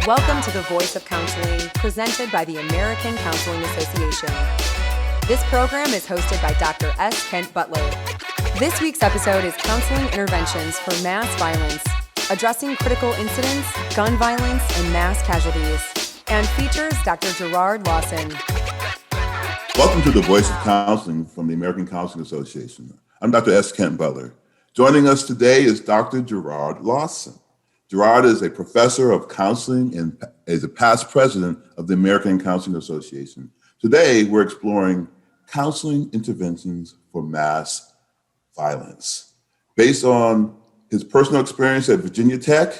Welcome to the Voice of Counseling, presented by the American Counseling Association. This program is hosted by Dr. S. Kent Butler. This week's episode is Counseling Interventions for Mass Violence, addressing critical incidents, gun violence, and mass casualties, and features Dr. Gerard Lawson. Welcome to the Voice of Counseling from the American Counseling Association. I'm Dr. S. Kent Butler. Joining us today is Dr. Gerard Lawson. Gerard is a professor of counseling and is a past president of the American Counseling Association. Today, we're exploring counseling interventions for mass violence. Based on his personal experience at Virginia Tech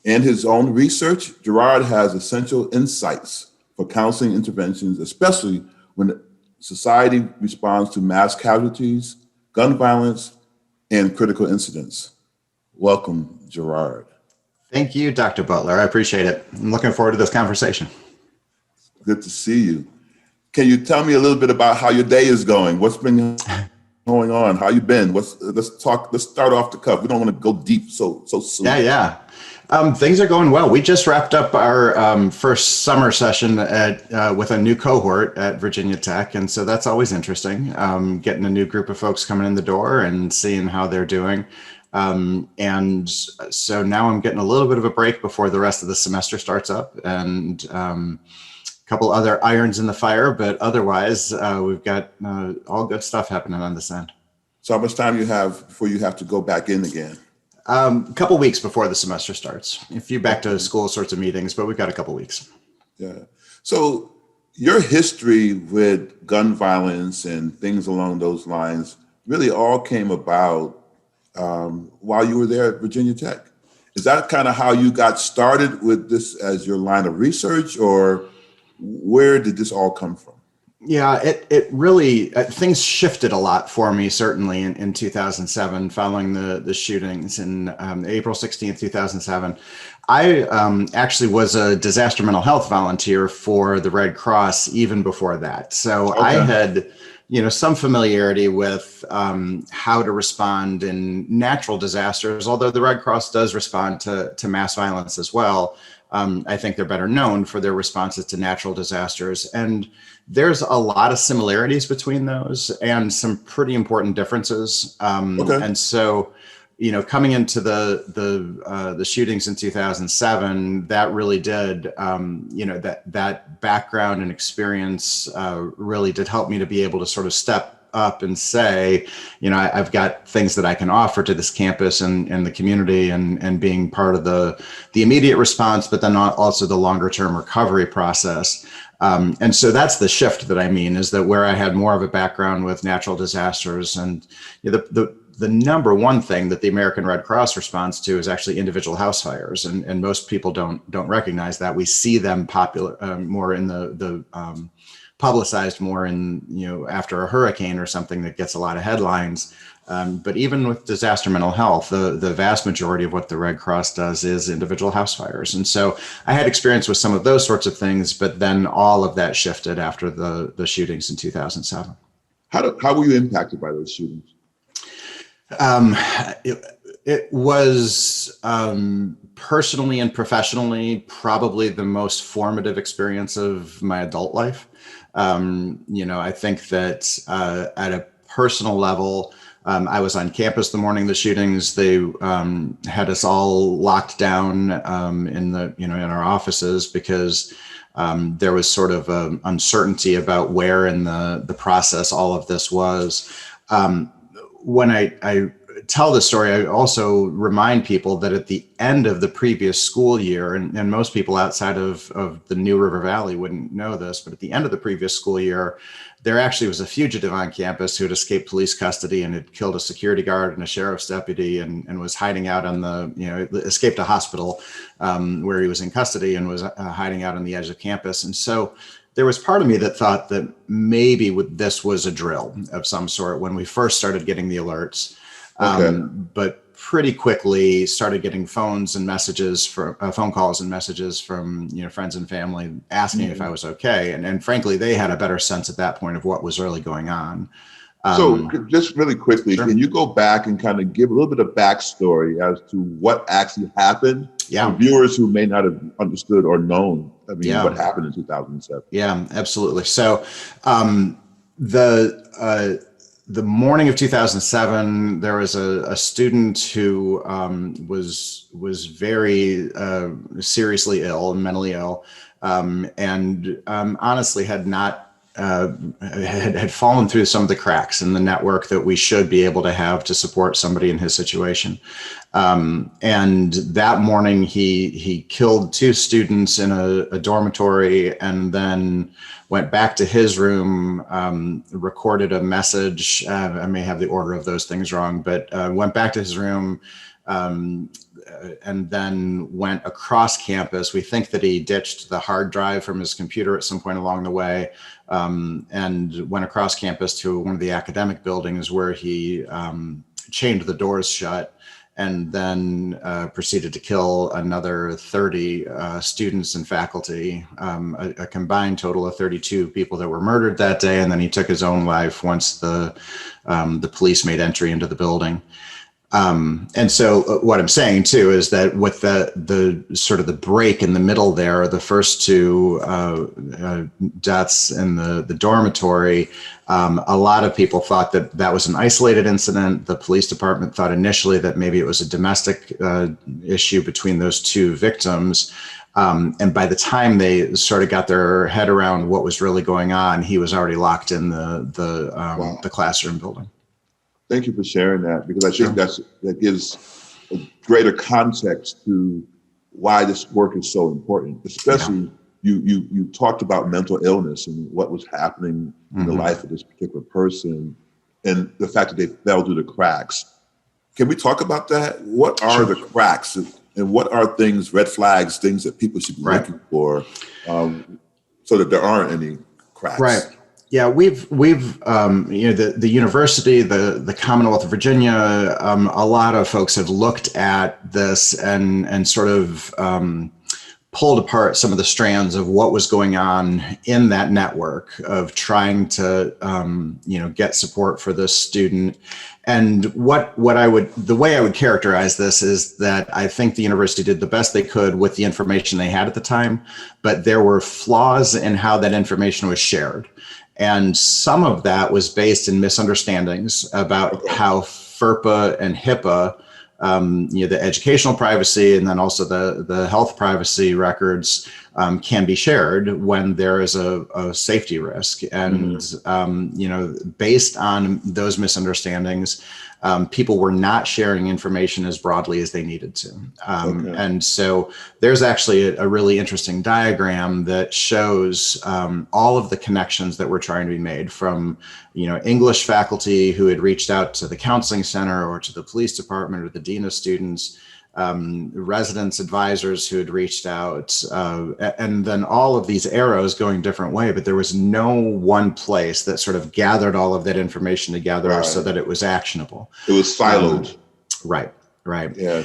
and his own research, Gerard has essential insights for counseling interventions, especially when society responds to mass casualties, gun violence, and critical incidents. Welcome, Gerard. Thank you, Dr. Butler. I appreciate it. I'm looking forward to this conversation. Good to see you. Can you tell me a little bit about how your day is going? What's been going on? How you been? Let's start off the cuff. We don't want to go deep so soon. Yeah. Things are going well. We just wrapped up our first summer session with a new cohort at Virginia Tech. And so that's always interesting, getting a new group of folks coming in the door and seeing how they're doing. And so now I'm getting a little bit of a break before the rest of the semester starts up, and a couple other irons in the fire, but otherwise we've got all good stuff happening on this end. So how much time you have before you have to go back in again? A couple weeks before the semester starts. A few back to school sorts of meetings, but we've got a couple weeks. Yeah. So your history with gun violence and things along those lines really all came about while you were there at Virginia Tech. Is that kind of how you got started with this as your line of research, or where did this all come from? Yeah, it really, things shifted a lot for me, certainly in 2007, following the shootings in April 16th, 2007. I actually was a disaster mental health volunteer for the Red Cross even before that. So okay. I had some familiarity with how to respond in natural disasters, although the Red Cross does respond to mass violence as well. I think they're better known for their responses to natural disasters. And there's a lot of similarities between those and some pretty important differences. Okay. And so, coming into the shootings in 2007, that really did, that background and experience really did help me to be able to sort of step up and say, I've got things that I can offer to this campus and the community and being part of the immediate response, but then also the longer term recovery process. And so that's the shift that I mean, is that where I had more of a background with natural disasters, and the number one thing that the American Red Cross responds to is actually individual house fires, and most people don't recognize that. We see them more in the publicized more in after a hurricane or something that gets a lot of headlines. But even with disaster mental health, the vast majority of what the Red Cross does is individual house fires. And so I had experience with some of those sorts of things, but then all of that shifted after the shootings in 2007. How were you impacted by those shootings? It was personally and professionally probably the most formative experience of my adult life. I think that at a personal level, I was on campus the morning of the shootings. They had us all locked down in our offices because there was sort of uncertainty about where in the process all of this was. When I tell the story, I also remind people that at the end of the previous school year, and most people outside of the New River Valley wouldn't know this, but at the end of the previous school year, there actually was a fugitive on campus who had escaped police custody and had killed a security guard and a sheriff's deputy and was hiding out on escaped a hospital where he was in custody and was hiding out on the edge of campus. And so there was part of me that thought that maybe this was a drill of some sort when we first started getting the alerts. Okay. But pretty quickly started getting phone calls and messages from friends and family asking if I was okay. And frankly, they had a better sense at that point of what was really going on. So just really quickly, Sure. can you go back and kind of give a little bit of backstory as to what actually happened for viewers who may not have understood or known, what happened in 2007? Yeah, absolutely. So the morning of 2007, there was a student who was very seriously ill and mentally ill, and honestly had not had fallen through some of the cracks in the network that we should be able to have to support somebody in his situation. And that morning, he killed 2 students in a dormitory, and then went back to his room, recorded a message. I may have the order of those things wrong, but went back to his room, and then went across campus. We think that he ditched the hard drive from his computer at some point along the way, and went across campus to one of the academic buildings where he chained the doors shut, and then proceeded to kill another 30 students and faculty, a combined total of 32 people that were murdered that day. And then he took his own life once the police made entry into the building. And so what I'm saying too is that with the sort of the break in the middle there, the first 2 deaths in the dormitory, a lot of people thought that that was an isolated incident. The police department thought initially that maybe it was a domestic issue between those 2 victims. And by the time they sort of got their head around what was really going on, he was already locked in the classroom building. Thank you for sharing that, because I think that gives a greater context to why this work is so important. Especially you talked about mental illness and what was happening in the life of this particular person, and the fact that they fell through the cracks. Can we talk about that? What are the cracks, and what are things, red flags, things that people should be looking for, so that there aren't any cracks? Right. Yeah, we've the university, the Commonwealth of Virginia, a lot of folks have looked at this and sort of pulled apart some of the strands of what was going on in that network of trying to get support for this student. And the way I would characterize this is that I think the university did the best they could with the information they had at the time, but there were flaws in how that information was shared. And some of that was based in misunderstandings about how FERPA and HIPAA, the educational privacy and then also the health privacy records can be shared when there is a safety risk. And, based on those misunderstandings, people were not sharing information as broadly as they needed to. And so there's actually a really interesting diagram that shows all of the connections that were trying to be made from, English faculty who had reached out to the counseling center or to the police department or the dean of students, residents, advisors who had reached out, and then all of these arrows going different way, but there was no one place that sort of gathered all of that information together so that it was actionable. It was siloed. Right. Yeah.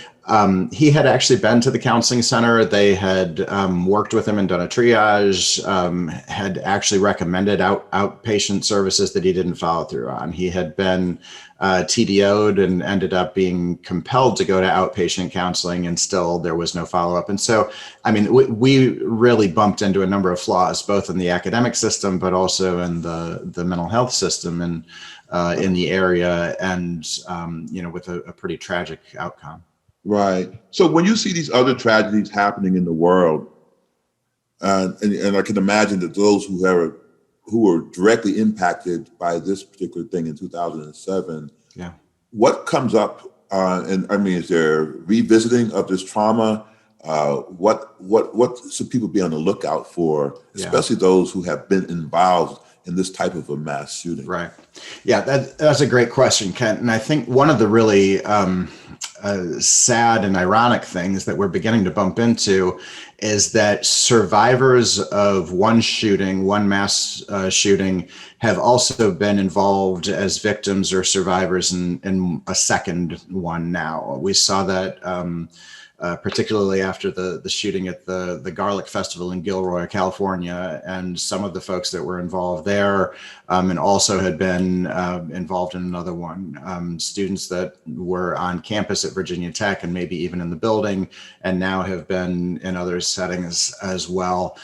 He had actually been to the counseling center. They had worked with him and done a triage, had actually recommended outpatient services that he didn't follow through on. He had been TDO'd and ended up being compelled to go to outpatient counseling, and still there was no follow-up. And so, we really bumped into a number of flaws, both in the academic system, but also in the mental health system and in the area, and with a pretty tragic outcome. Right. So when you see these other tragedies happening in the world, and I can imagine that those who were directly impacted by this particular thing in 2007, what comes up? Is there revisiting of this trauma? What should people be on the lookout for, especially those who have been involved in this type of a mass shooting? Right. Yeah, that's a great question, Kent. And I think one of the really sad and ironic things that we're beginning to bump into is that survivors of one mass shooting, have also been involved as victims or survivors in a second one now. We saw that particularly after the shooting at the Garlic Festival in Gilroy, California, and some of the folks that were involved there, and also had been involved in another one, students that were on campus at Virginia Tech and maybe even in the building, and now have been in other settings as well.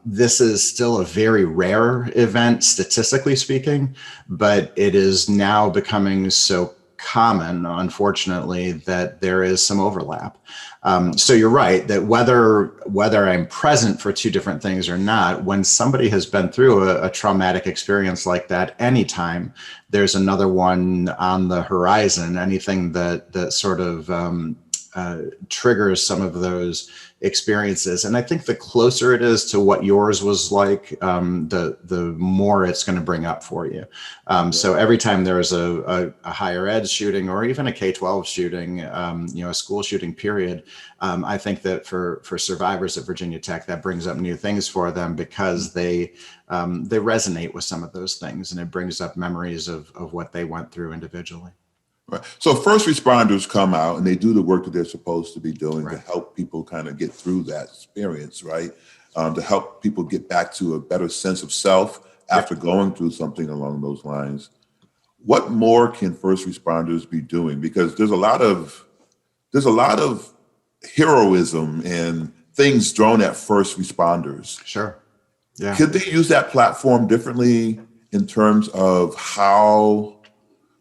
This is still a very rare event, statistically speaking, but it is now becoming so common, unfortunately, that there is some overlap. So you're right that whether I'm present for two different things or not, when somebody has been through a traumatic experience like that, anytime there's another one on the horizon, anything that sort of triggers some of those experiences. And I think the closer it is to what yours was like, the more it's going to bring up for you. So every time there's a higher ed shooting or even a K-12 shooting, a school shooting period, I think that for survivors at Virginia Tech, that brings up new things for them because they resonate with some of those things, and it brings up memories of what they went through individually. Right. So first responders come out and they do the work that they're supposed to be doing Right. to help people kind of get through that experience, right? To help people get back to a better sense of self after going through something along those lines. What more can first responders be doing? Because there's a lot of heroism and things thrown at first responders. Sure. Yeah. Could they use that platform differently in terms of how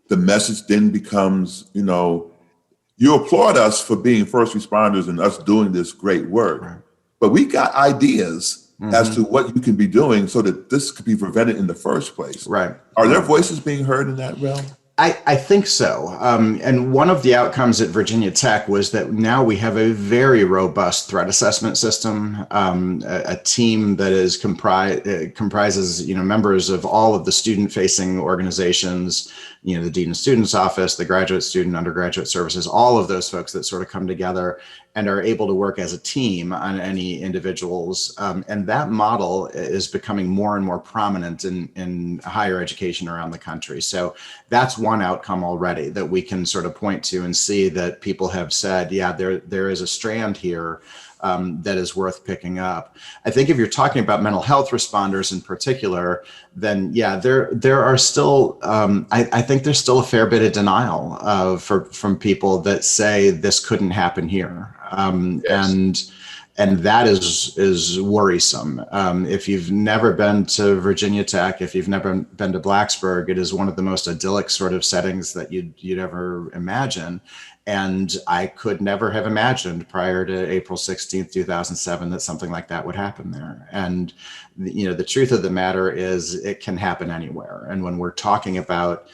the message then becomes, you applaud us for being first responders and us doing this great work, Right. but we got ideas as to what you can be doing so that this could be prevented in the first place. Right. Are their voices being heard in that realm? I think so. And one of the outcomes at Virginia Tech was that now we have a very robust threat assessment system, a team that is comprises, members of all of the student-facing organizations, the Dean of Students Office, the graduate student, undergraduate services, all of those folks that sort of come together and are able to work as a team on any individuals. And that model is becoming more and more prominent in higher education around the country. So that's one outcome already that we can sort of point to and see that people have said, yeah, there is a strand here that is worth picking up. I think if you're talking about mental health responders in particular, then yeah, there are still, I think there's still a fair bit of denial from people that say this couldn't happen here. Yes. And that is worrisome. If you've never been to Virginia Tech, if you've never been to Blacksburg, it is one of the most idyllic sort of settings that you'd ever imagine. And I could never have imagined prior to April 16th, 2007, that something like that would happen there. And, the truth of the matter is it can happen anywhere. And when we're talking about,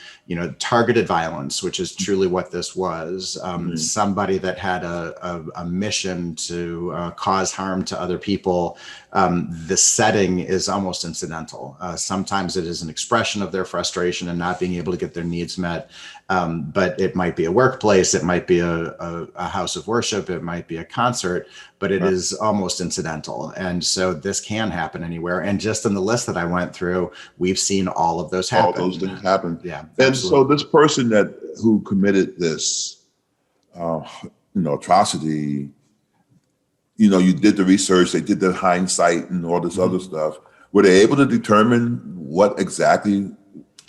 targeted violence, which is truly what this was, somebody that had a mission to cause harm to other people, the setting is almost incidental. Sometimes it is an expression of their frustration and not being able to get their needs met. But it might be a workplace, it might be a house of worship, it might be a concert, but it is almost incidental. And so this can happen anywhere. And just in the list that I went through, we've seen all of those happen. All those things happen. Yeah. And so this person who committed this, atrocity, you did the research, they did the hindsight and all this other stuff. Were they able to determine what exactly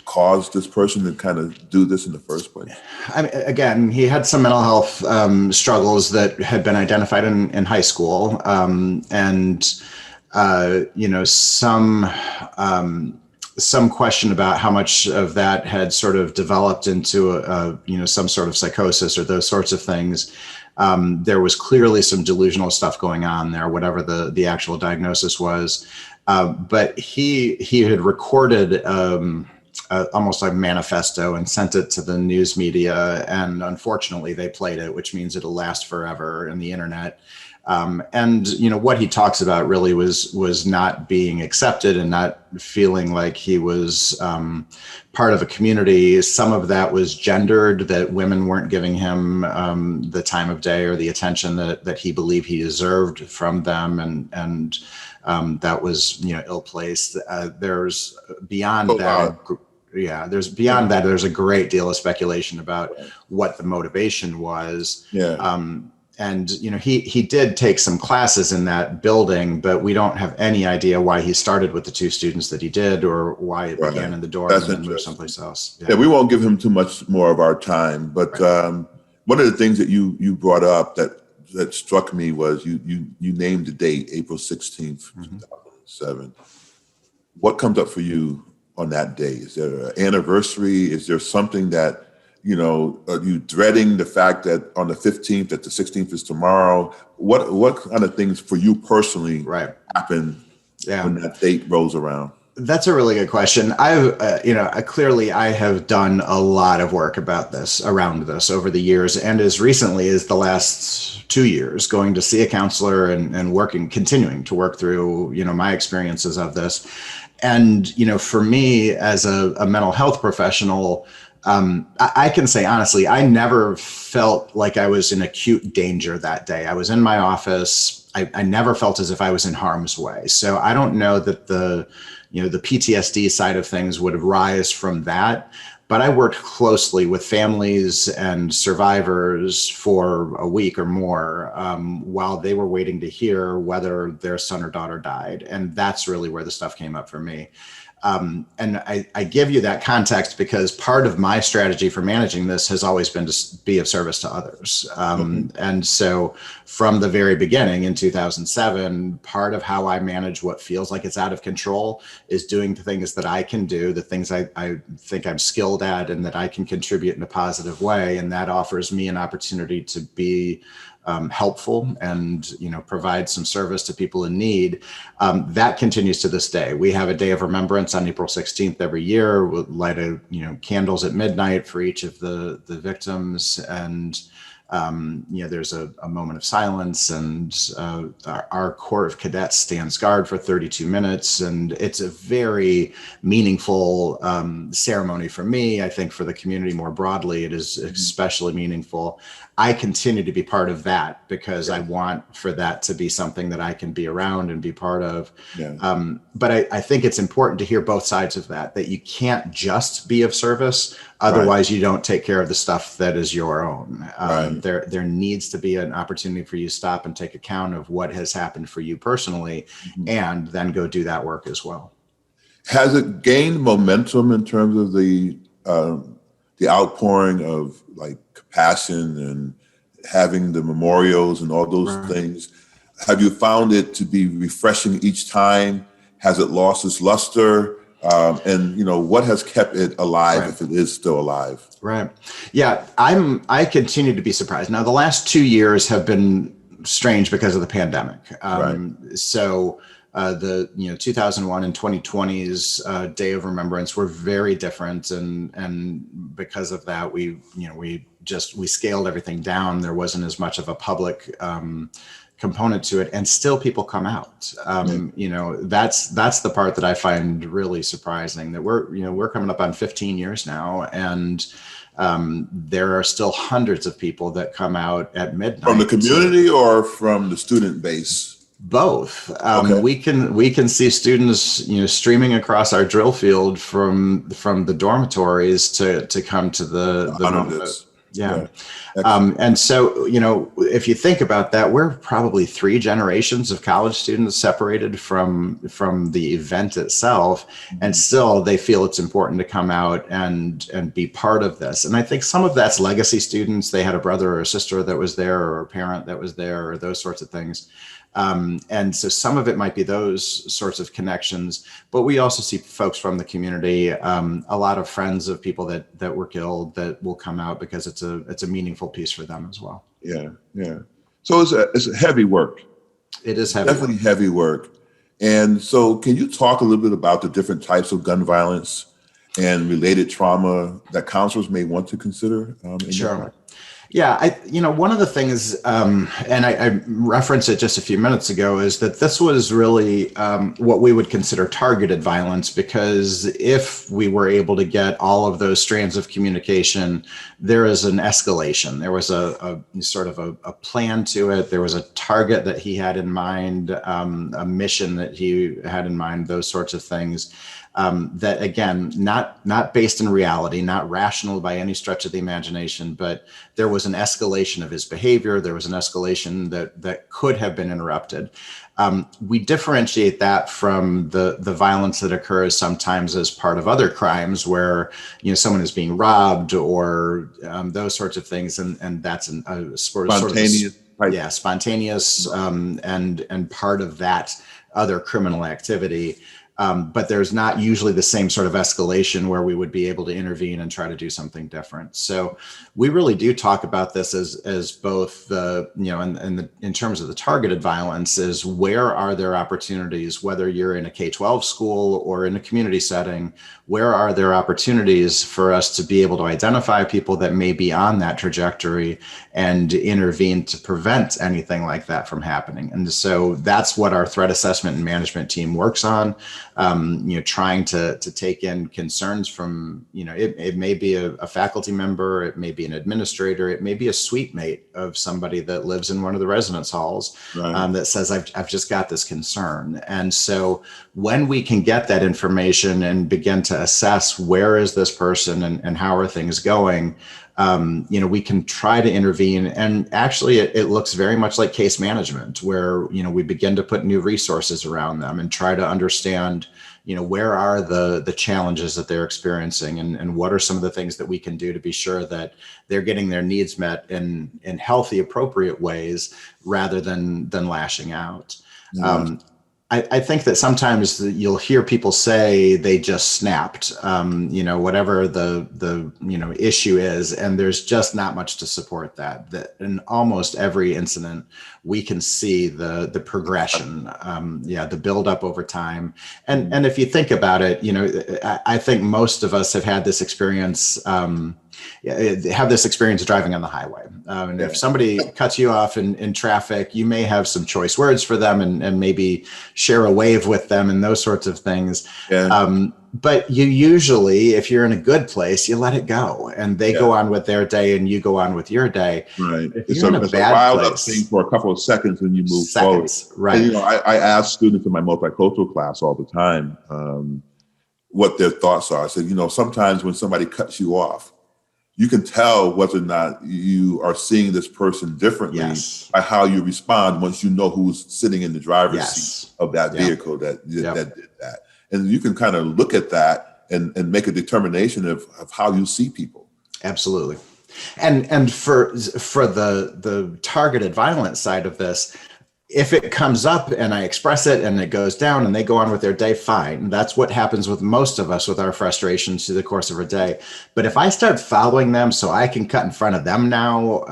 caused this person to kind of do this in the first place? I mean, again, he had some mental health struggles that had been identified in high school, some question about how much of that had sort of developed into some sort of psychosis or those sorts of things. There was clearly some delusional stuff going on there, whatever the actual diagnosis was. But he had recorded almost like manifesto and sent it to the news media. And unfortunately, they played it, which means it'll last forever in the internet. And what he talks about really was not being accepted and not feeling like he was part of a community. Some of that was gendered, that women weren't giving him the time of day or the attention that he believed he deserved from them, and that was ill-placed. There's beyond that. Yeah, there's there's a great deal of speculation about what the motivation was. Yeah. And he did take some classes in that building, but we don't have any idea why he started with the 2 students that he did, or why it began in the dorm and then moved someplace else. Yeah, we won't give him too much more of our time, but one of the things that you brought up that struck me was you named the date, April 16th, 2007. What comes up for you on that day? Is there an anniversary? Is there something that, are you dreading the fact that on the 15th, that the 16th is tomorrow? What kind of things for you personally happen when that date rolls around? That's a really good question. Clearly I have done a lot of work around this over the years, and as recently as the last 2 years, going to see a counselor and continuing to work through, my experiences of this. And, for me as a mental health professional, I can say honestly, I never felt like I was in acute danger that day. I was in my office. I never felt as if I was in harm's way. So I don't know that the PTSD side of things would rise from that. But I worked closely with families and survivors for a week or more while they were waiting to hear whether their son or daughter died. And that's really where the stuff came up for me. And I give you that context because part of my strategy for managing this has always been to be of service to others. And so from the very beginning in 2007, part of how I manage what feels like it's out of control is doing the things that I can do, the things I think I'm skilled at and that I can contribute in a positive way. And that offers me an opportunity to be helpful and provide some service to people in need. That continues to this day. We have a day of remembrance on April 16th every year. We'll light candles at midnight for each of the victims, and there's a moment of silence, and our Corps of Cadets stands guard for 32 minutes. And it's a very meaningful ceremony for me. I think for the community more broadly, it is especially meaningful. I continue to be part of that because I want for that to be something that I can be around and be part of. But I think it's important to hear both sides of that you can't just be of service. Otherwise, you don't take care of the stuff that is your own. There needs to be an opportunity for you to stop and take account of what has happened for you personally, and then go do that work as well. Has it gained momentum in terms of the outpouring of like compassion and having the memorials and all those things? Have you found it to be refreshing each time? Has it lost its luster? And what has kept it alive if it is still alive? Yeah, I continue to be surprised. Now, the last 2 years have been strange because of the pandemic. So the 2001 and 2020's Day of Remembrance were very different, and because of that, we scaled everything down. There wasn't as much of a public component to it, and still people come out. That's the part that I find really surprising, that we're coming up on 15 years now, and there are still hundreds of people that come out at midnight. From the community or from the student base? Both. We can see students, streaming across our drill field from the dormitories to come to the and so, if you think about that, we're probably 3 generations of college students separated from the event itself, and still they feel it's important to come out and be part of this. And I think some of that's legacy students. They had a brother or a sister that was there, or a parent that was there, or those sorts of things. And so some of it might be those sorts of connections, but we also see folks from the community, a lot of friends of people that were killed that will come out because it's a meaningful piece for them as well. So it's a heavy work. It is heavy. Definitely heavy work. And so can you talk a little bit about the different types of gun violence and related trauma that counselors may want to consider? Sure. Yeah, one of the things, and I referenced it just a few minutes ago, is that this was really what we would consider targeted violence, because if we were able to get all of those strands of communication, there is an escalation. There was a sort of a plan to it. There was a target that he had in mind, a mission that he had in mind, those sorts of things. that, again, not based in reality, not rational by any stretch of the imagination, but there was an escalation of his behavior. There was an escalation that could have been interrupted. We differentiate that from the violence that occurs sometimes as part of other crimes where, someone is being robbed or those sorts of things. And that's a Spontaneous. Spontaneous and part of that other criminal activity. But there's not usually the same sort of escalation where we would be able to intervene and try to do something different. So we really do talk about this as both in terms of the targeted violence, is where are there opportunities, whether you're in a K-12 school or in a community setting, where are there opportunities for us to be able to identify people that may be on that trajectory and intervene to prevent anything like that from happening. And so that's what our threat assessment and management team works on. Trying to take in concerns from, it may be a faculty member, it may be an administrator, it may be a suite mate of somebody that lives in one of the residence halls, right, that says, I've just got this concern. And so when we can get that information and begin to assess where is this person and how are things going, we can try to intervene. And actually, it looks very much like case management, where, we begin to put new resources around them and try to understand, where are the challenges that they're experiencing and what are some of the things that we can do to be sure that they're getting their needs met in healthy, appropriate ways rather than lashing out. Mm-hmm. I think that sometimes you'll hear people say they just snapped, whatever the issue is, and there's just not much to support that. That in almost every incident, we can see the progression, the buildup over time. And if you think about it, I think most of us have had this experience. Have this experience driving on the highway. And if somebody cuts you off in traffic, you may have some choice words for them and maybe share a wave with them and those sorts of things. Yeah. But you usually, if you're in a good place, you let it go and they go on with their day and you go on with your day. Right. It's a wild up thing for a couple of seconds and you move forward. Right. And, I ask students in my multicultural class all the time what their thoughts are. I said, sometimes when somebody cuts you off, you can tell whether or not you are seeing this person differently by how you respond once you know who's sitting in the driver's seat of that vehicle that did that. And you can kind of look at that and make a determination of how you see people. Absolutely. And for the targeted violence side of this, if it comes up and I express it and it goes down and they go on with their day, fine. That's what happens with most of us with our frustrations through the course of a day. But if I start following them so I can cut in front of them now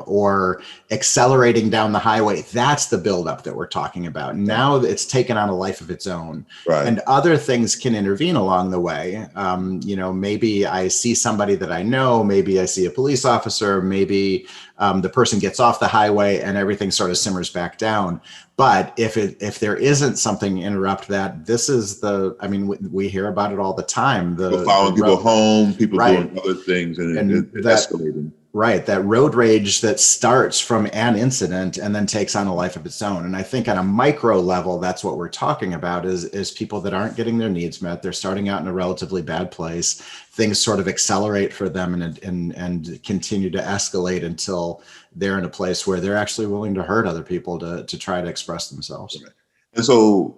or accelerating down the highway, that's the buildup that we're talking about. Now it's taken on a life of its own. Right. And other things can intervene along the way. Maybe I see somebody that I know, maybe I see a police officer, maybe the person gets off the highway and everything sort of simmers back down. But if there isn't something to interrupt that, this is we hear about it all the time. People following people home, people doing other things and escalating. Right. That road rage that starts from an incident and then takes on a life of its own. And I think on a micro level, that's what we're talking about is people that aren't getting their needs met. They're starting out in a relatively bad place. Things sort of accelerate for them and continue to escalate until they're in a place where they're actually willing to hurt other people to try to express themselves. Right. And so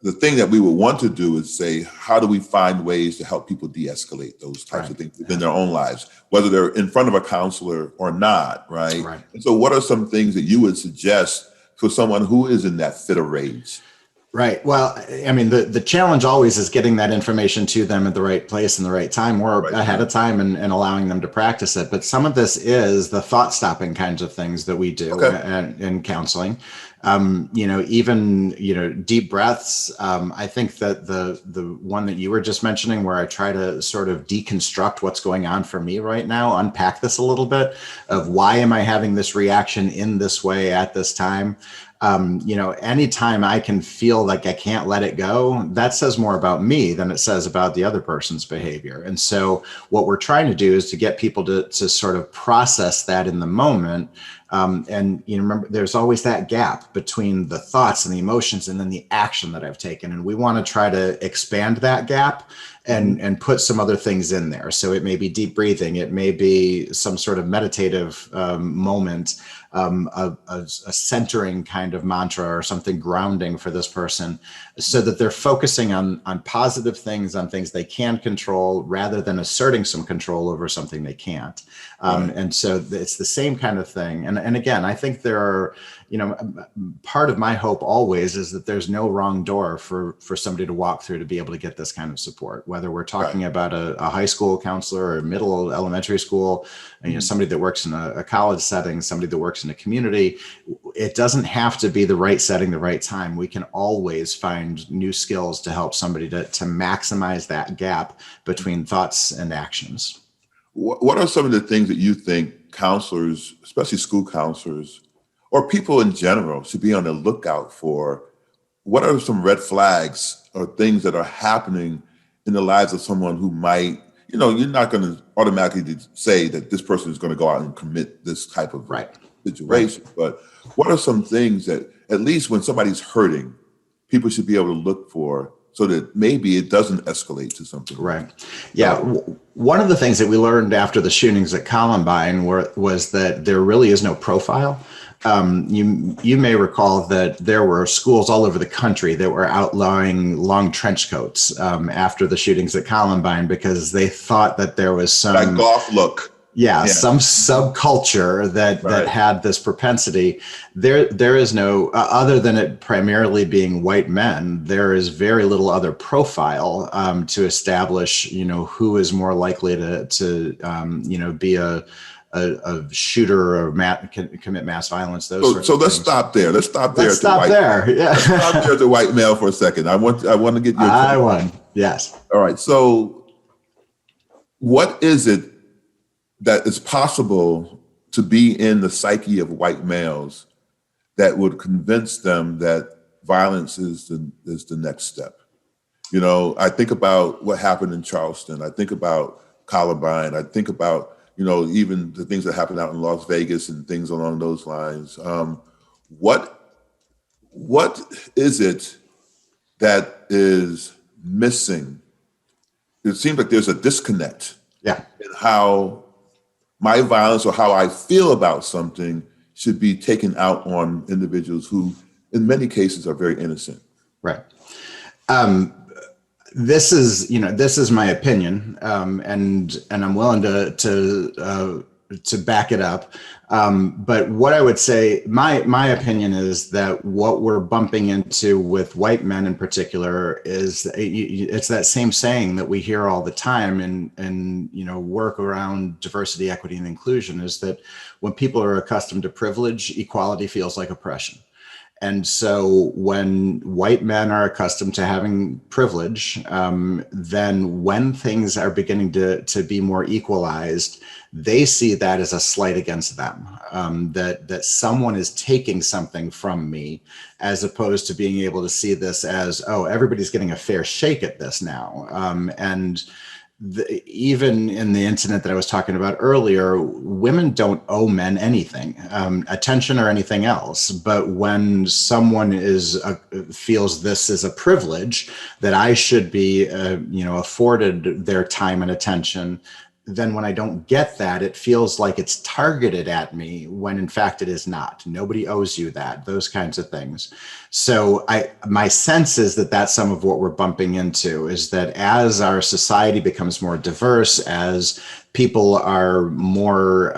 the thing that we would want to do is say, how do we find ways to help people de-escalate those types of things within their own lives, whether they're in front of a counselor or not, right? And so what are some things that you would suggest for someone who is in that fit of rage? Right. Well, the challenge always is getting that information to them at the right place and the right time or ahead of time and allowing them to practice it. But some of this is the thought stopping kinds of things that we do in counseling. Deep breaths. I think that the one that you were just mentioning where I try to sort of deconstruct what's going on for me right now, unpack this a little bit of why am I having this reaction in this way at this time? Anytime I can feel like I can't let it go, that says more about me than it says about the other person's behavior. And so what we're trying to do is to get people to sort of process that in the moment, And remember, there's always that gap between the thoughts and the emotions and then the action that I've taken. And we want to try to expand that gap and put some other things in there. So it may be deep breathing. It may be some sort of meditative moment, a centering kind of mantra or something grounding for this person, so that they're focusing on positive things, on things they can control, rather than asserting some control over something they can't. And so it's the same kind of thing. And again, I think there are, part of my hope always is that there's no wrong door for somebody to walk through to be able to get this kind of support, whether we're talking about a high school counselor or middle elementary school, somebody that works in a college setting, somebody that works in a community. It doesn't have to be the right setting, the right time. We can always find new skills to help somebody to maximize that gap between thoughts and actions. What are some of the things that you think counselors, especially school counselors, or people in general, should be on the lookout for? What are some red flags or things that are happening in the lives of someone who might, you're not going to automatically say that this person is going to go out and commit this type of situation. But what are some things that, at least when somebody's hurting, people should be able to look for, so that maybe it doesn't escalate to something? Right. Yeah. One of the things that we learned after the shootings at Columbine was that there really is no profile. You may recall that there were schools all over the country that were outlawing long trench coats after the shootings at Columbine, because they thought that there was some like golf look. Yeah, some subculture that had this propensity. There is no, other than it primarily being white men, there is very little other profile to establish, who is more likely to be a shooter or commit mass violence. So let's stop there. Let's stop there. Let's stop there. Yeah. Let's stop there at the white male for a second. I want to get your. I won. Yes. All right. So, what is it that is possible to be in the psyche of white males that would convince them that violence is the next step? I think about what happened in Charleston. I think about Columbine. I think about, even the things that happened out in Las Vegas and things along those lines. What is it that is missing? It seems like there's a disconnect in how my violence or how I feel about something should be taken out on individuals who, in many cases, are very innocent. Right. This is my opinion, and I'm willing to back it up. But what I would say, my opinion is that what we're bumping into with white men in particular is it's that same saying that we hear all the time in work around diversity, equity, and inclusion, is that when people are accustomed to privilege, equality feels like oppression. And so when white men are accustomed to having privilege, then when things are beginning to be more equalized, they see that as a slight against them, that someone is taking something from me, as opposed to being able to see this as, oh, everybody's getting a fair shake at this now. Even in the incident that I was talking about earlier, women don't owe men anything, attention or anything else. But when someone feels this is a privilege, that I should be, afforded their time and attention, then when I don't get that, it feels like it's targeted at me, when in fact it is not. Nobody owes you that, those kinds of things. So my sense is that that's some of what we're bumping into, is that as our society becomes more diverse, as people are more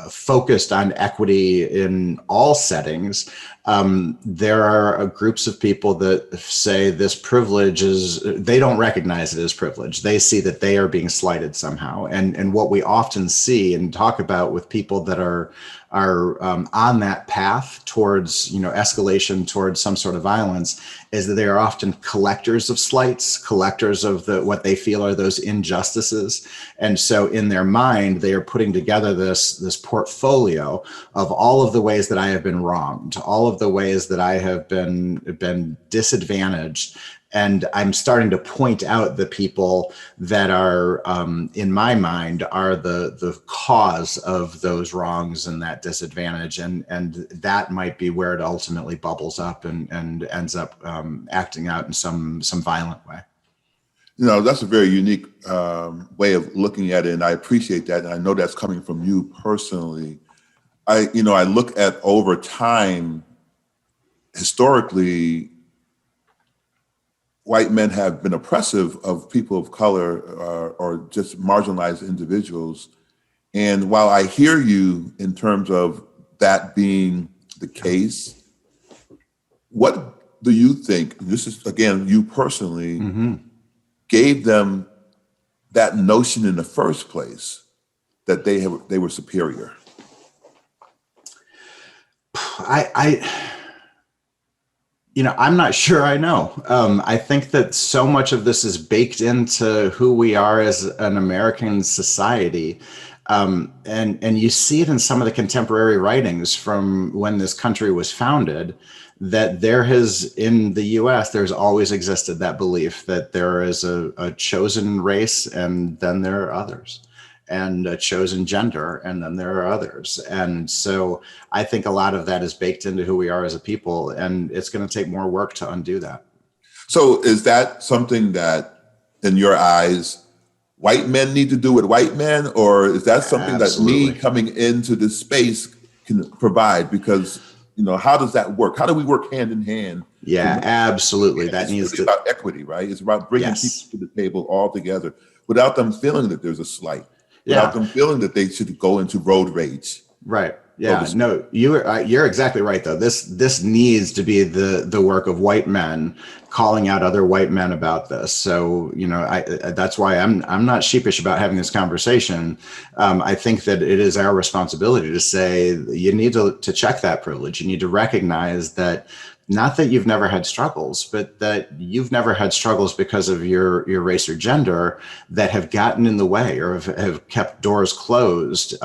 focused on equity in all settings, there are groups of people that say this privilege they don't recognize it as privilege. They see that they are being slighted somehow. And what we often see and talk about with people that are on that path towards, escalation, towards some sort of violence, is that they are often collectors of slights, collectors of what they feel are those injustices. And so in their mind, they are putting together this portfolio of all of the ways that I have been wronged, all of the ways that I have been disadvantaged. And I'm starting to point out the people that are, in my mind, are the cause of those wrongs and that disadvantage. And that might be where it ultimately bubbles up and ends up acting out in some violent way. That's a very unique way of looking at it, and I appreciate that. And I know that's coming from you personally. I look at over time, historically, white men have been oppressive of people of color or just marginalized individuals. And while I hear you in terms of that being the case, what do you think, this is, again, you personally, gave them that notion in the first place that they were superior? I'm not sure I know. I think that so much of this is baked into who we are as an American society. And you see it in some of the contemporary writings from when this country was founded, that there has, in the US, there's always existed that belief that there is a chosen race and then there are others, and a chosen gender and then there are others. And so I think a lot of that is baked into who we are as a people, and it's going to take more work to undo that. So is that something that, in your eyes, white men need to do with white men, or is that something Absolutely. that me coming into this space can provide? Because, how does that work? How do we work hand in hand? Yeah, absolutely. That needs to. It's about equity, right? It's about bringing people to the table all together without them feeling that there's a slight, without them feeling that they should go into road rage. Right. Yeah. No, you're exactly right, though. This needs to be the work of white men calling out other white men about this. So, that's why I'm not sheepish about having this conversation. I think that it is our responsibility to say you need to check that privilege. You need to recognize that, not that you've never had struggles, but that you've never had struggles because of your race or gender that have gotten in the way or have kept doors closed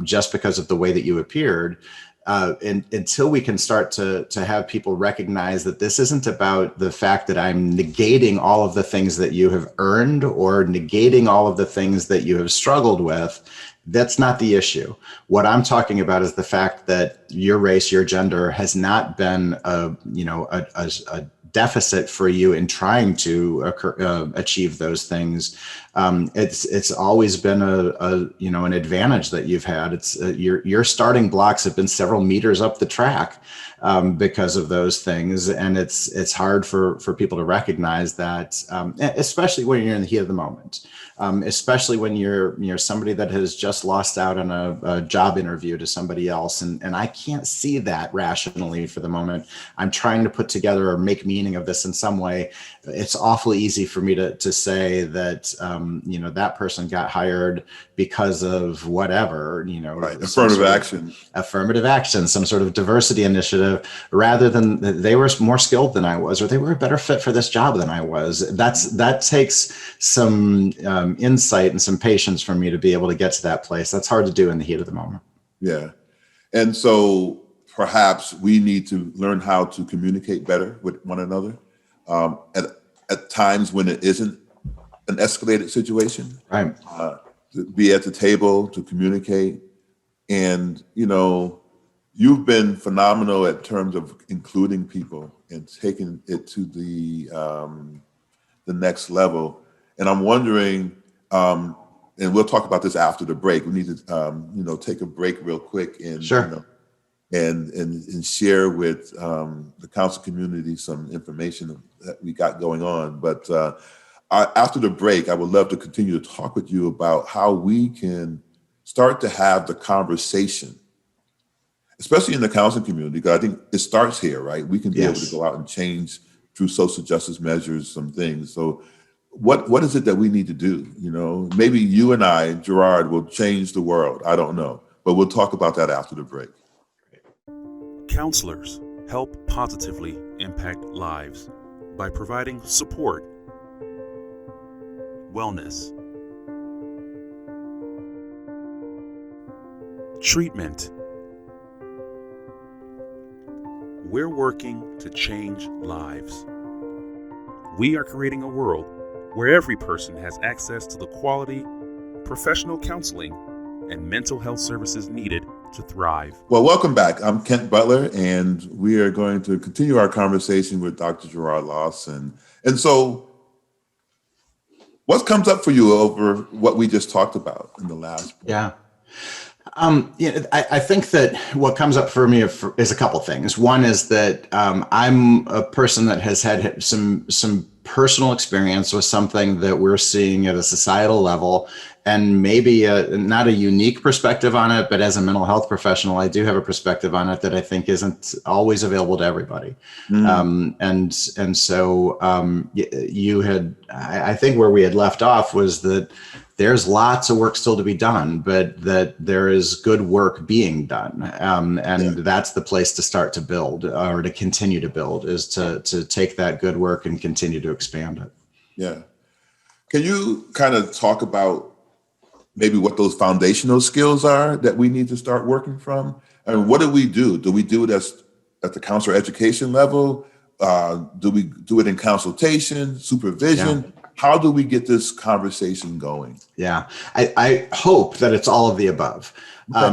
just because of the way that you appeared. And until we can start to have people recognize that this isn't about the fact that I'm negating all of the things that you have earned or negating all of the things that you have struggled with, that's not the issue. What I'm talking about is the fact that your race, your gender has not been a deficit for you in trying to achieve those things. It's always been an advantage that you've had. It's your starting blocks have been several meters up the track because of those things, and it's hard for people to recognize that, especially when you're in the heat of the moment. Especially when you're somebody that has just lost out on a job interview to somebody else. And I can't see that rationally for the moment. I'm trying to put together or make meaning of this in some way. It's awfully easy for me to say that, that person got hired because of whatever, right. Affirmative action, some sort of diversity initiative, rather than they were more skilled than I was, or they were a better fit for this job than I was. That takes some insight and some patience for me to be able to get to that place. That's hard to do in the heat of the moment. Yeah. And so perhaps we need to learn how to communicate better with one another at times when it isn't an escalated situation. Right. To be at the table, to communicate. And, you've been phenomenal in terms of including people and taking it to the next level. And I'm wondering, and we'll talk about this after the break. We need to, take a break real quick and, sure. And share with the council community some information that we got going on. But after the break, I would love to continue to talk with you about how we can start to have the conversation, especially in the counseling community, because I think it starts here, right? We can be able to go out and change through social justice measures, some things. So what is it that we need to do? Maybe you and I, Gerard, will change the world. I don't know, but we'll talk about that after the break. Counselors help positively impact lives by providing support, wellness, treatment. We're working to change lives. we are creating a world where every person has access to the quality, professional counseling, and mental health services needed to thrive. Well, welcome back. I'm Kent Butler, and we are going to continue our conversation with Dr. Gerard Lawson. And so, what comes up for you over what we just talked about in the last point? Yeah. I think that what comes up for me is a couple things. One is that I'm a person that has had some personal experience with something that we're seeing at a societal level, and maybe not a unique perspective on it, but as a mental health professional, I do have a perspective on it that I think isn't always available to everybody. I think where we had left off was that there's lots of work still to be done, but that there is good work being done. That's the place to start to build, or to continue to build, is to take that good work and continue to expand it. Yeah. Can you kind of talk about maybe what those foundational skills are that we need to start working from? And what do we do? Do we do it at the counselor education level? Do we do it in consultation, supervision? Yeah. How do we get this conversation going? Yeah, I hope that it's all of the above. Okay.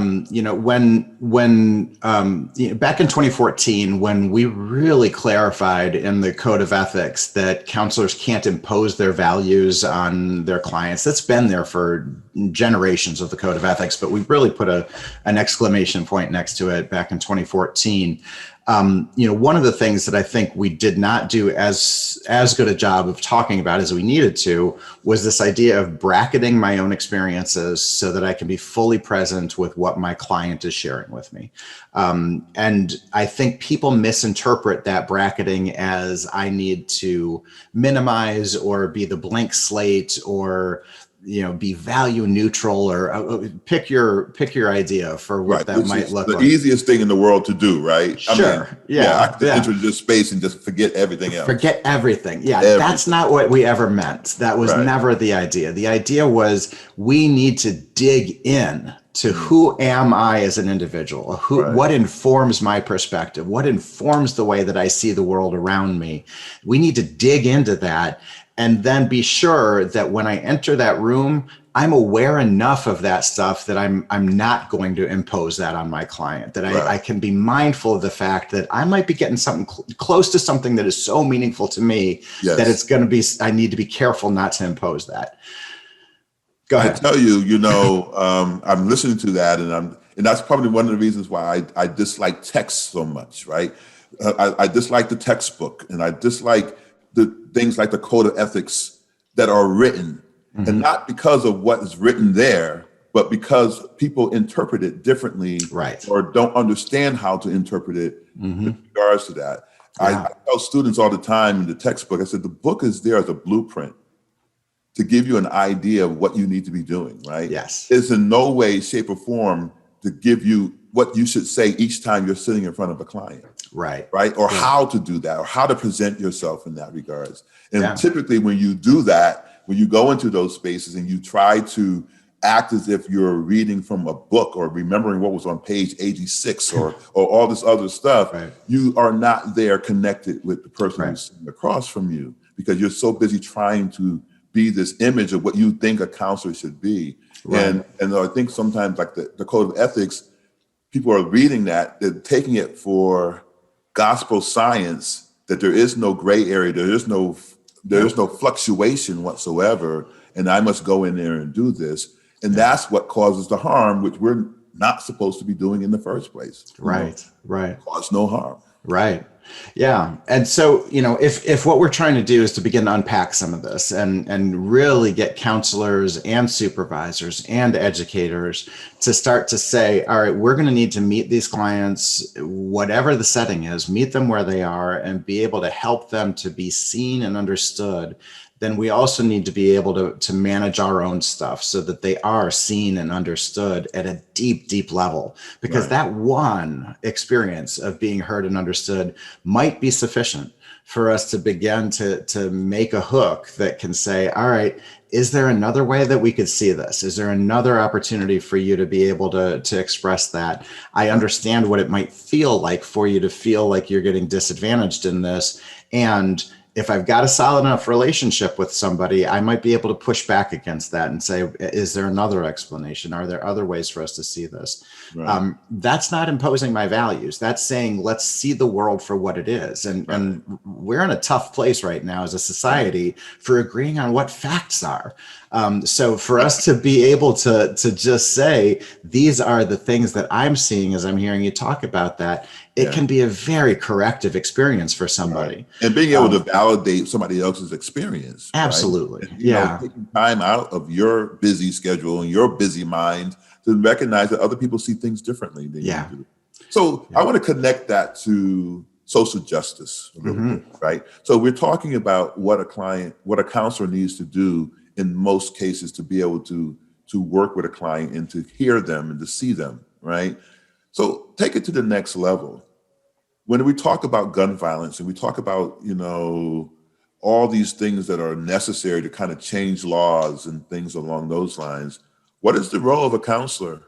When back in 2014, when we really clarified in the Code of Ethics that counselors can't impose their values on their clients, that's been there for generations of the Code of Ethics, but we really put an exclamation point next to it back in 2014. One of the things that I think we did not do as good a job of talking about as we needed to was this idea of bracketing my own experiences so that I can be fully present with what my client is sharing with me. And I think people misinterpret that bracketing as I need to minimize or be the blank slate or be value neutral, or pick your idea for what that might look like. The easiest thing in the world to do, right? Sure. I could enter this space and just forget everything else. Forget everything. Yeah, everything. That's not what we ever meant. That was never the idea. The idea was we need to dig in to who am I as an individual? What informs my perspective? What informs the way that I see the world around me? We need to dig into that. And then be sure that when I enter that room, I'm aware enough of that stuff that I'm not going to impose that on my client, that I can be mindful of the fact that I might be getting something close to something that is so meaningful to me that it's going to be, I need to be careful not to impose that. Go ahead. I tell you, I'm listening to that, and that's probably one of the reasons why I dislike text so much, right? I dislike the textbook, and I dislike the things like the Code of Ethics that are written, and not because of what is written there, but because people interpret it differently, or don't understand how to interpret it in regards to that. I tell students all the time in the textbook, I said, the book is there as a blueprint to give you an idea of what you need to be doing, right? Yes. It's in no way, shape, or form to give you what you should say each time you're sitting in front of a client. Right. Or how to do that, or how to present yourself in that regards. And typically when you do that, when you go into those spaces and you try to act as if you're reading from a book or remembering what was on page 86 or all this other stuff, you are not there connected with the person who's sitting across from you, because you're so busy trying to be this image of what you think a counselor should be. And I think sometimes like the Code of Ethics, people are reading that, they're taking it for gospel science, that there is no gray area, there is no fluctuation whatsoever, and I must go in there and do this. And that's what causes the harm, which we're not supposed to be doing in the first place. Right. Cause no harm. Right. Yeah. And so, if what we're trying to do is to begin to unpack some of this and really get counselors and supervisors and educators to start to say, all right, we're going to need to meet these clients, whatever the setting is, meet them where they are and be able to help them to be seen and understood, then we also need to be able to manage our own stuff so that they are seen and understood at a deep, deep level. Because that one experience of being heard and understood might be sufficient for us to begin to make a hook that can say, all right, is there another way that we could see this? Is there another opportunity for you to be able to express that? I understand what it might feel like for you to feel like you're getting disadvantaged in this. And if I've got a solid enough relationship with somebody, I might be able to push back against that and say, is there another explanation? Are there other ways for us to see this? Right. That's not imposing my values. That's saying, let's see the world for what it is. And we're in a tough place right now as a society for agreeing on what facts are. So for us to be able to just say, these are the things that I'm seeing as I'm hearing you talk about that, it can be a very corrective experience for somebody. Right. And being able to validate somebody else's experience. Absolutely. Right? And, taking time out of your busy schedule and your busy mind to recognize that other people see things differently than you do. So I want to connect that to social justice a little bit, right? So we're talking about what a counselor needs to do in most cases to be able to work with a client and to hear them and to see them, right? So take it to the next level. When we talk about gun violence and we talk about, all these things that are necessary to kind of change laws and things along those lines, what is the role of a counselor?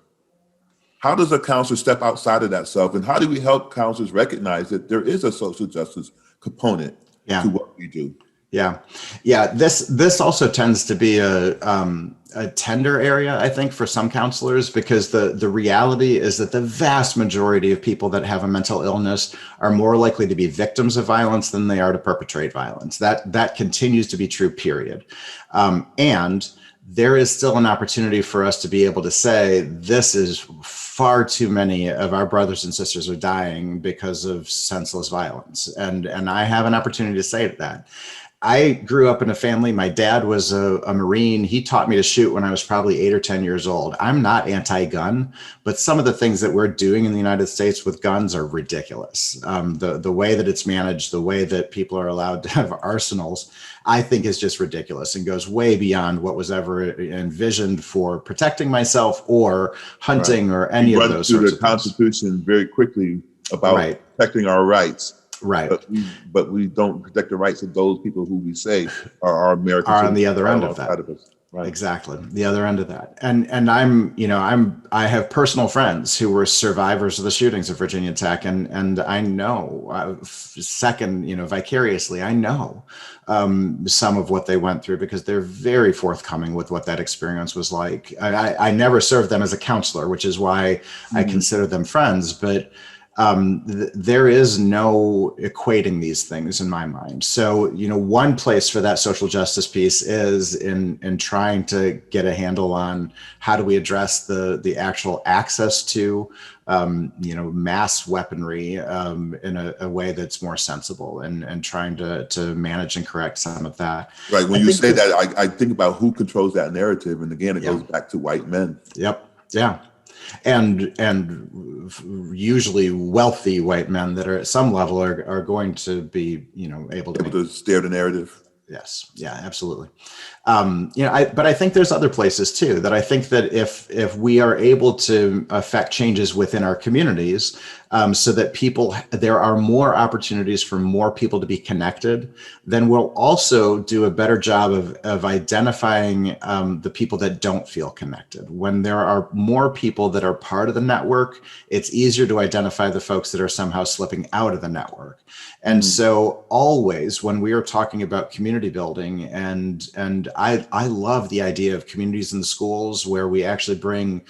How does a counselor step outside of that self? And how do we help counselors recognize that there is a social justice component to what we do? Yeah. This also tends to be a tender area, I think, for some counselors, because the reality is that the vast majority of people that have a mental illness are more likely to be victims of violence than they are to perpetrate violence. That continues to be true, period. And there is still an opportunity for us to be able to say, this is far too many of our brothers and sisters are dying because of senseless violence. And I have an opportunity to say that. I grew up in a family. My dad was a Marine. He taught me to shoot when I was probably 8 or 10 years old. I'm not anti-gun, but some of the things that we're doing in the United States with guns are ridiculous. The way that it's managed, the way that people are allowed to have arsenals, I think is just ridiculous and goes way beyond what was ever envisioned for protecting myself or hunting or any of those sorts of things. The Constitution very quickly about protecting our rights. Right. But we don't protect the rights of those people who we say are our Americans. Are on the other end of that. Right. Exactly. The other end of that. And I have personal friends who were survivors of the shootings of Virginia Tech. And I know vicariously, I know some of what they went through because they're very forthcoming with what that experience was like. I never served them as a counselor, which is why I consider them friends, but there is no equating these things in my mind. So, one place for that social justice piece is in trying to get a handle on how do we address the actual access to, mass weaponry in a way that's more sensible and trying to manage and correct some of that. Right. When you say that, I think about who controls that narrative. And again, it goes back to white men. Yep. Yeah. And usually wealthy white men that are at some level are going to be, able to steer the narrative. Yes. Yeah, absolutely. But I think there's other places too, that I think that if we are able to affect changes within our communities, so that there are more opportunities for more people to be connected, then we'll also do a better job of identifying the people that don't feel connected. When there are more people that are part of the network, it's easier to identify the folks that are somehow slipping out of the network. And so always when we are talking about community building, and I love the idea of communities in the schools where we actually bring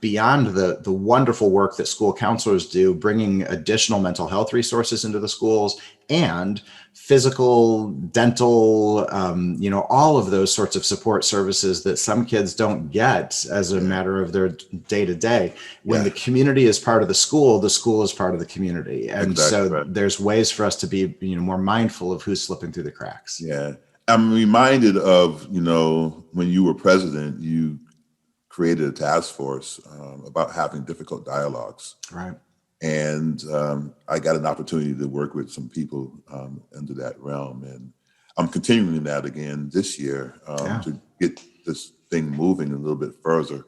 beyond the wonderful work that school counselors do, bringing additional mental health resources into the schools and physical, dental, all of those sorts of support services that some kids don't get as a matter of their day to day. When the community is part of the school is part of the community. And there's ways for us to be, more mindful of who's slipping through the cracks. Yeah. I'm reminded of, when you were president, you created a task force about having difficult dialogues. Right. And I got an opportunity to work with some people under that realm. And I'm continuing that again this year to get this thing moving a little bit further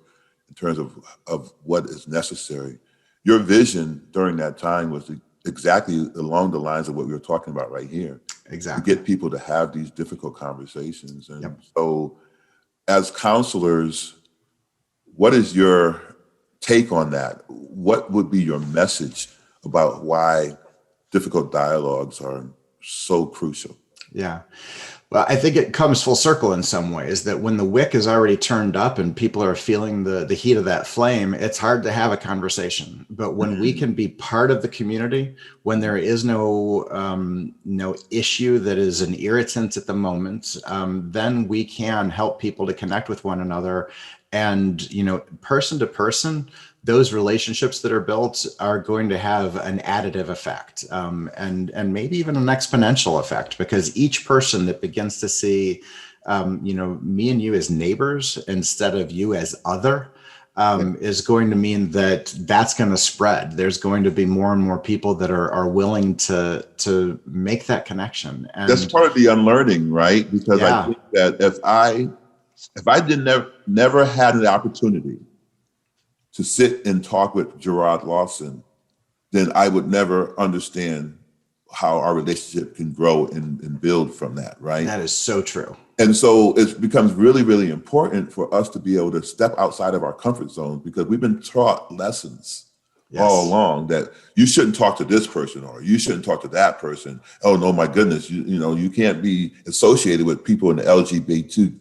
in terms of what is necessary. Your vision during that time was exactly along the lines of what we were talking about right here. Exactly. To get people to have these difficult conversations. And so as counselors, what is your take on that? What would be your message about why difficult dialogues are so crucial? Yeah. Well, I think it comes full circle in some ways that when the wick is already turned up and people are feeling the heat of that flame, it's hard to have a conversation. But when we can be part of the community, when there is no issue that is an irritant at the moment, then we can help people to connect with one another. And, person to person, those relationships that are built are going to have an additive effect, and maybe even an exponential effect, because each person that begins to see, me and you as neighbors instead of you as other, is going to mean that's going to spread. There's going to be more and more people that are willing to make that connection. And that's part of the unlearning, right? Because I think that if I never had an opportunity to sit and talk with Gerard Lawson, then I would never understand how our relationship can grow and build from that, right? That is so true. And so it becomes really, really important for us to be able to step outside of our comfort zones, because we've been taught lessons all along that you shouldn't talk to this person or you shouldn't talk to that person. Oh, no, my goodness, you can't be associated with people in the LGBTQ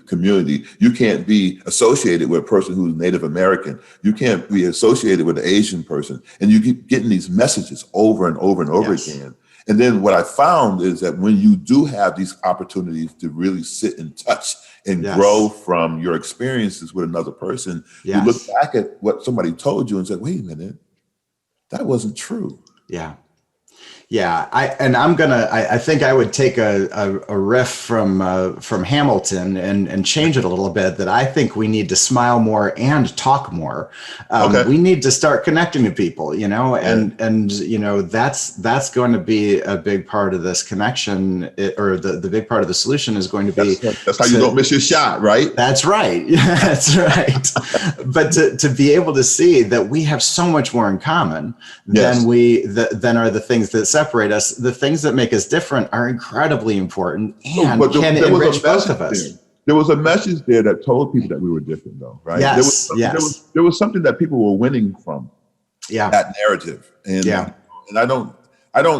community. You can't be associated with a person who's Native American. You can't be associated with an Asian person. And you keep getting these messages over and over and over again. And then what I found is that when you do have these opportunities to really sit and touch and grow from your experiences with another person, you look back at what somebody told you and say, wait a minute, that wasn't true. Yeah. Yeah, I think I would take a riff from Hamilton and change it a little bit. That I think we need to smile more and talk more. We need to start connecting to people, and that's going to be a big part of this connection, or the big part of the solution is going to be. That's how you don't miss your shot, right? That's right. That's right. But to be able to see that we have so much more in common than are the things that separate us. The things that make us different are incredibly important and can enrich both of us. There was a message there that told people that we were different, though, right? Yes, there was something that people were winning from that narrative. And I don't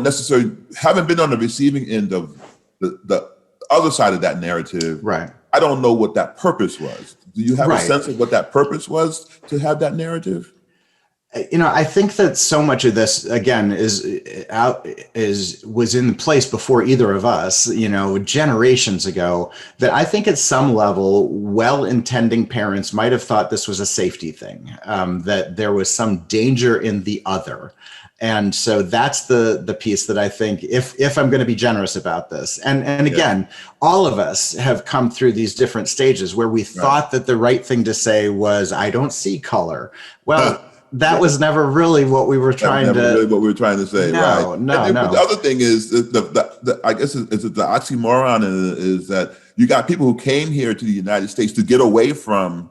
necessarily, haven't been on the receiving end of the other side of that narrative. Right. I don't know what that purpose was. Do you have a sense of what that purpose was to have that narrative? I think that so much of this, again, was in place before either of us, generations ago, that I think at some level, well-intending parents might have thought this was a safety thing, that there was some danger in the other. And so that's the piece that I think, if I'm going to be generous about this, and again, all of us have come through these different stages where we thought that the right thing to say was, I don't see color. Well, that was never really what we were trying to. Really what we were trying to say, right? No. The other thing is I guess the oxymoron is that you got people who came here to the United States to get away from,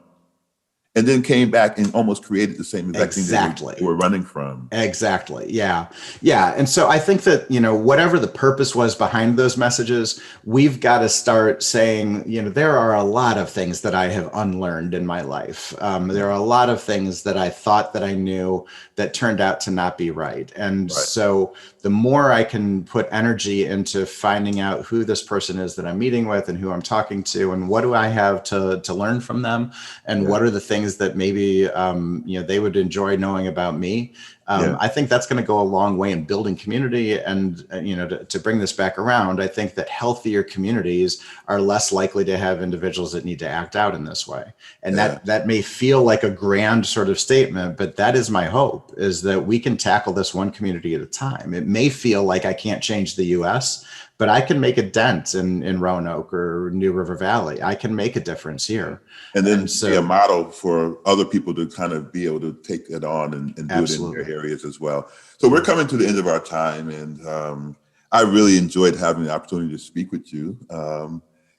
and then came back and almost created the same exact thing that we were running from. Exactly. Yeah. And so I think that, whatever the purpose was behind those messages, we've got to start saying, there are a lot of things that I have unlearned in my life. There are a lot of things that I thought that I knew that turned out to not be right. And so the more I can put energy into finding out who this person is that I'm meeting with and who I'm talking to, and what do I have to learn from them, and what are the things that maybe they would enjoy knowing about me. I think that's going to go a long way in building community. And to bring this back around, I think that healthier communities are less likely to have individuals that need to act out in this way. And that may feel like a grand sort of statement, but that is my hope, is that we can tackle this one community at a time. It may feel like I can't change the US, but I can make a dent in Roanoke or New River Valley. I can make a difference here. And then be a model for other people to kind of be able to take it on and do it in their areas as well. So we're coming to the end of our time, and I really enjoyed having the opportunity to speak with you.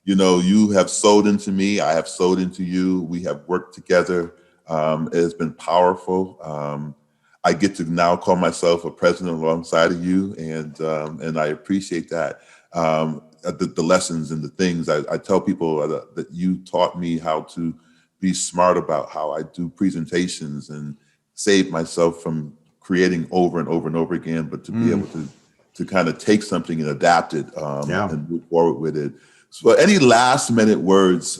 You have sold into me. I have sold into you. We have worked together. It has been powerful. I get to now call myself a president alongside of you, and I appreciate that. The lessons and the things I tell people that you taught me how to be smart about how I do presentations and save myself from creating over and over and over again, but to be able to to kind of take something and adapt it and move forward with it. So any last minute words,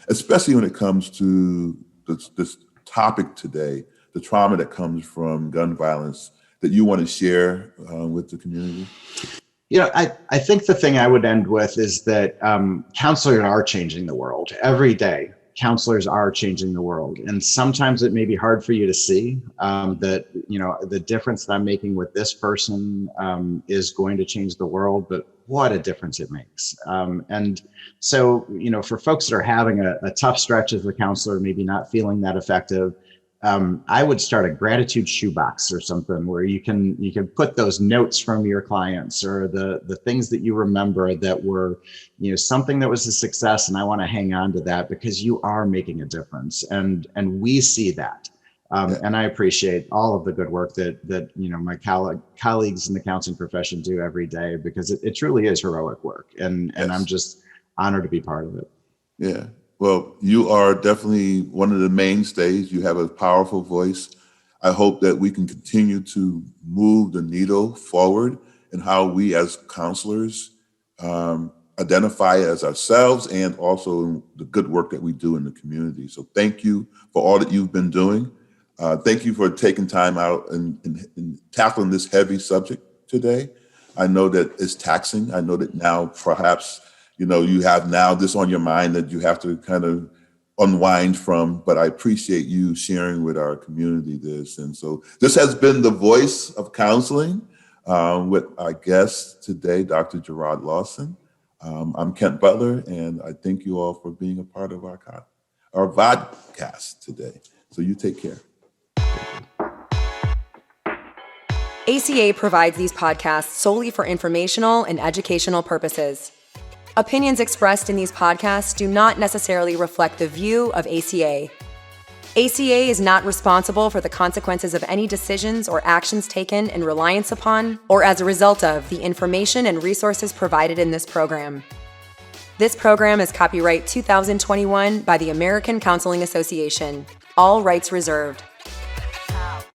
especially when it comes to this topic today, the trauma that comes from gun violence, that you want to share with the community? I think the thing I would end with is that counselors are changing the world every day. Counselors are changing the world. And sometimes it may be hard for you to see that, the difference that I'm making with this person is going to change the world, but what a difference it makes. And so, for folks that are having a tough stretch as a counselor, maybe not feeling that effective, I would start a gratitude shoebox or something where you can put those notes from your clients or the things that you remember that were, something that was a success. And I want to hang on to that because you are making a difference. And we see that. And I appreciate all of the good work that my colleagues in the counseling profession do every day, because it truly is heroic work. And I'm just honored to be part of it. Yeah. Well, you are definitely one of the mainstays. You have a powerful voice. I hope that we can continue to move the needle forward in how we as counselors identify as ourselves and also the good work that we do in the community. So thank you for all that you've been doing. Thank you for taking time out and tackling this heavy subject today. I know that it's taxing. I know that now perhaps you have now this on your mind that you have to kind of unwind from, but I appreciate you sharing with our community this. And so this has been The Voice of Counseling with our guest today, Dr. Gerard Lawson. I'm Kent Butler, and I thank you all for being a part of our Vodcast today. So you take care. ACA provides these podcasts solely for informational and educational purposes. Opinions expressed in these podcasts do not necessarily reflect the view of ACA. ACA is not responsible for the consequences of any decisions or actions taken in reliance upon or as a result of the information and resources provided in this program. This program is copyright 2021 by the American Counseling Association. All rights reserved.